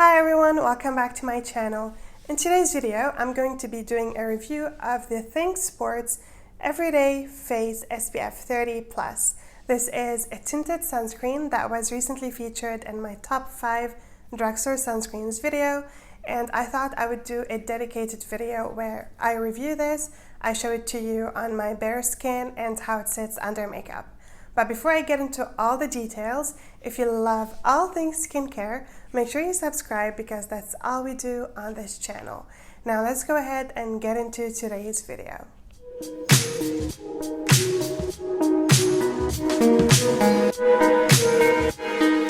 Hi everyone, welcome back to my channel. In today's video, I'm going to be doing a review of the Thinksports Everyday Face SPF 30 Plus. This is a tinted sunscreen that was recently featured in my top 5 drugstore sunscreens video, and I thought I would do a dedicated video where I review this, I show it to you on my bare skin and how it sits under makeup. But before I get into all the details, if you love all things skincare, make sure you subscribe because that's all we do on this channel. Now let's go ahead and get into today's video.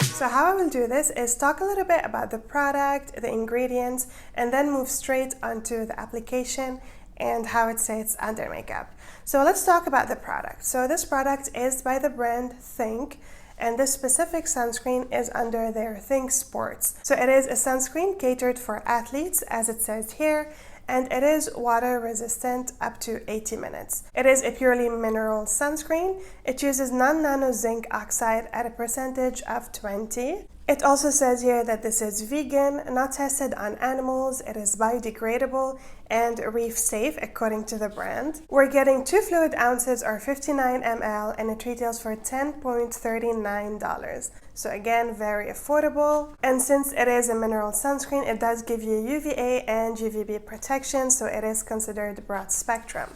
So how I will do this is talk a little bit about the product, the ingredients, and then move straight onto the application and how it sits under makeup. So let's talk about the product. So this product is by the brand Think, and this specific sunscreen is under their Thinksports. So it is a sunscreen catered for athletes, as it says here, and it is water resistant up to 80 minutes. It is a purely mineral sunscreen. It uses non-nano zinc oxide at a percentage of 20. It also says here that this is vegan, not tested on animals, it is biodegradable, and reef safe according to the brand. We're getting 2 fluid ounces or 59 ml, and it retails for $10.39. So again, very affordable. And since it is a mineral sunscreen, it does give you UVA and UVB protection, so it is considered broad spectrum.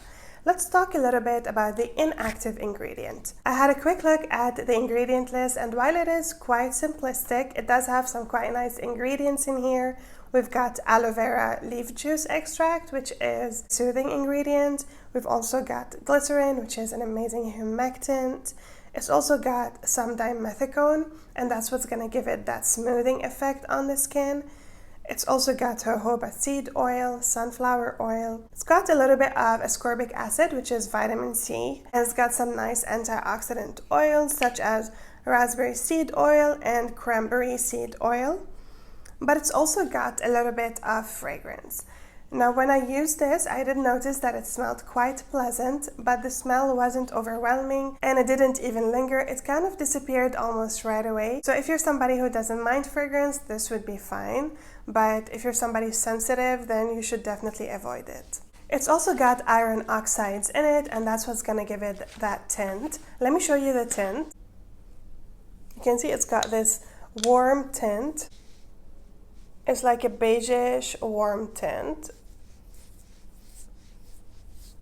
Let's talk a little bit about the inactive ingredient. I had a quick look at the ingredient list, and while it is quite simplistic, it does have some quite nice ingredients in here. We've got aloe vera leaf juice extract, which is a soothing ingredient. We've also got glycerin, which is an amazing humectant. It's also got some dimethicone, and that's what's going to give it that smoothing effect on the skin. It's also got jojoba seed oil, sunflower oil. It's got a little bit of ascorbic acid, which is vitamin C. And it's got some nice antioxidant oils, such as raspberry seed oil and cranberry seed oil. But it's also got a little bit of fragrance. Now, when I used this, I did notice that it smelled quite pleasant, but the smell wasn't overwhelming and it didn't even linger. It kind of disappeared almost right away. So if you're somebody who doesn't mind fragrance, this would be fine. But if you're somebody sensitive, then you should definitely avoid it. It's also got iron oxides in it, and that's what's gonna give it that tint. Let me show you the tint. You can see it's got this warm tint. It's like a beigeish warm tint.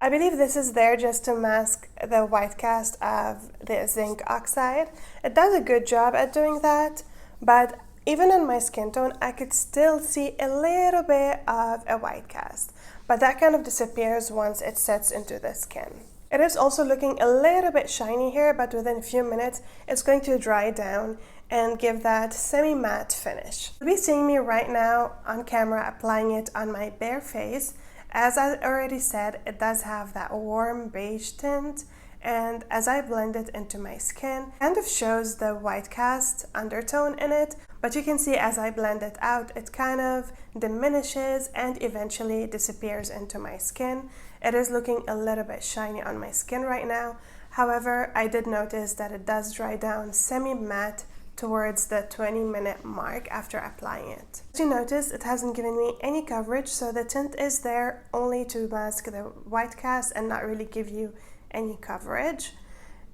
I believe this is there just to mask the white cast of the zinc oxide. It does a good job at doing that, but even on my skin tone, I could still see a little bit of a white cast, but that kind of disappears once it sets into the skin. It is also looking a little bit shiny here, but within a few minutes, it's going to dry down and give that semi-matte finish. You'll be seeing me right now on camera applying it on my bare face. As I already said, it does have that warm beige tint, and as I blend it into my skin, it kind of shows the white cast undertone in it, but you can see as I blend it out, it kind of diminishes and eventually disappears into my skin. It is looking a little bit shiny on my skin right now. However, I did notice that it does dry down semi-matte towards the 20-minute mark after applying it. As you notice, it hasn't given me any coverage, so the tint is there only to mask the white cast and not really give you any coverage.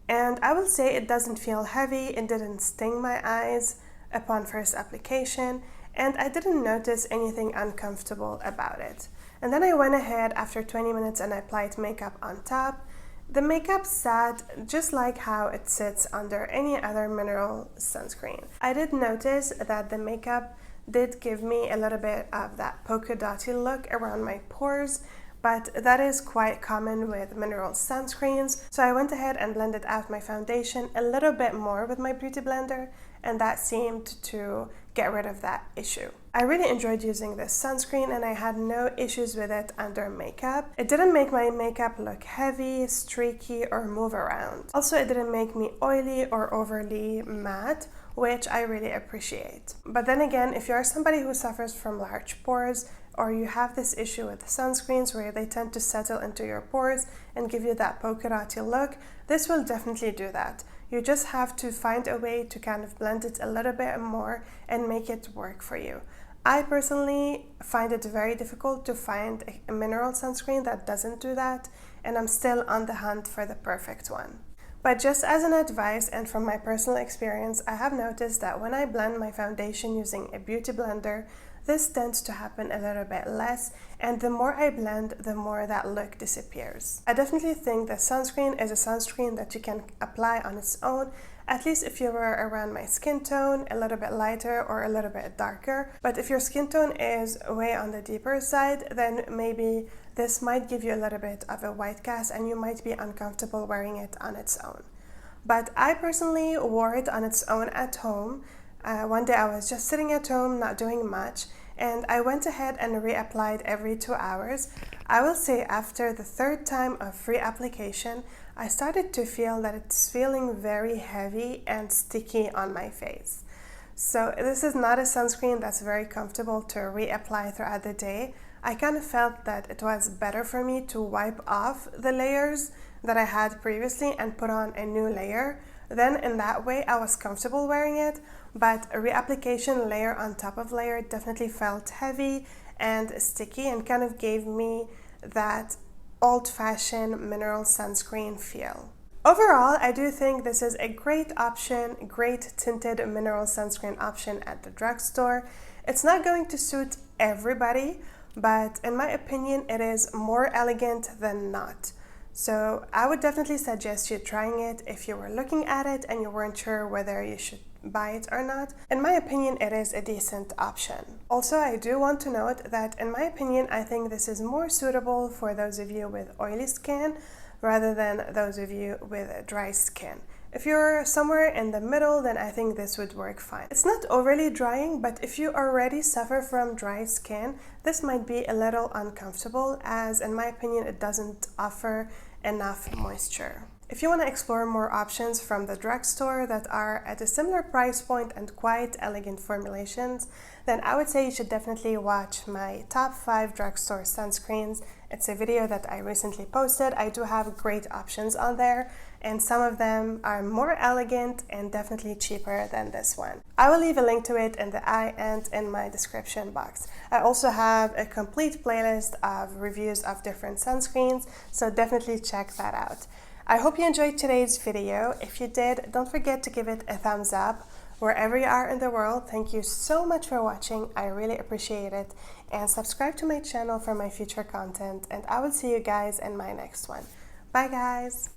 And I will say it doesn't feel heavy, it didn't sting my eyes upon first application, and I didn't notice anything uncomfortable about it. And then I went ahead after 20 minutes and I applied makeup on top. The makeup sat just like how it sits under any other mineral sunscreen. I did notice that the makeup did give me a little bit of that polka dotty look around my pores, but that is quite common with mineral sunscreens. So I went ahead and blended out my foundation a little bit more with my beauty blender, and that seemed to get rid of that issue. I really enjoyed using this sunscreen and I had no issues with it under makeup. It didn't make my makeup look heavy, streaky, or move around. Also, it didn't make me oily or overly matte, which I really appreciate. But then again, if you're somebody who suffers from large pores, or you have this issue with sunscreens where they tend to settle into your pores and give you that polka dotty look, this will definitely do that. You just have to find a way to kind of blend it a little bit more and make it work for you. I personally find it very difficult to find a mineral sunscreen that doesn't do that, and I'm still on the hunt for the perfect one. But just as an advice and from my personal experience, I have noticed that when I blend my foundation using a beauty blender, this tends to happen a little bit less, and the more I blend, the more that look disappears. I definitely think that sunscreen is a sunscreen that you can apply on its own, at least if you were around my skin tone, a little bit lighter or a little bit darker. But if your skin tone is way on the deeper side, then maybe this might give you a little bit of a white cast and you might be uncomfortable wearing it on its own. But I personally wore it on its own at home. One day I was just sitting at home, not doing much, and I went ahead and reapplied every 2 hours. I will say after the third time of reapplication, I started to feel that it's feeling very heavy and sticky on my face. So this is not a sunscreen that's very comfortable to reapply throughout the day. I kind of felt that it was better for me to wipe off the layers that I had previously and put on a new layer. Then in that way I was comfortable wearing it, but a reapplication layer on top of layer definitely felt heavy and sticky and kind of gave me that old-fashioned mineral sunscreen feel. Overall, I do think this is a great option, great tinted mineral sunscreen option at the drugstore. It's not going to suit everybody, but in my opinion, it is more elegant than not. So I would definitely suggest you trying it if you were looking at it and you weren't sure whether you should buy it or not. In my opinion, it is a decent option. Also, I do want to note that in my opinion, I think this is more suitable for those of you with oily skin rather than those of you with dry skin. If you're somewhere in the middle, then I think this would work fine. It's not overly drying, but if you already suffer from dry skin, this might be a little uncomfortable, as in my opinion, it doesn't offer enough moisture. If you want to explore more options from the drugstore that are at a similar price point and quite elegant formulations, then I would say you should definitely watch my top 5 drugstore sunscreens. It's a video that I recently posted. I do have great options on there, and some of them are more elegant and definitely cheaper than this one. I will leave a link to it in the eye and in my description box. I also have a complete playlist of reviews of different sunscreens, so definitely check that out. I hope you enjoyed today's video. If you did, don't forget to give it a thumbs up. Wherever you are in the world, thank you so much for watching. I really appreciate it. And subscribe to my channel for my future content. And I will see you guys in my next one. Bye guys!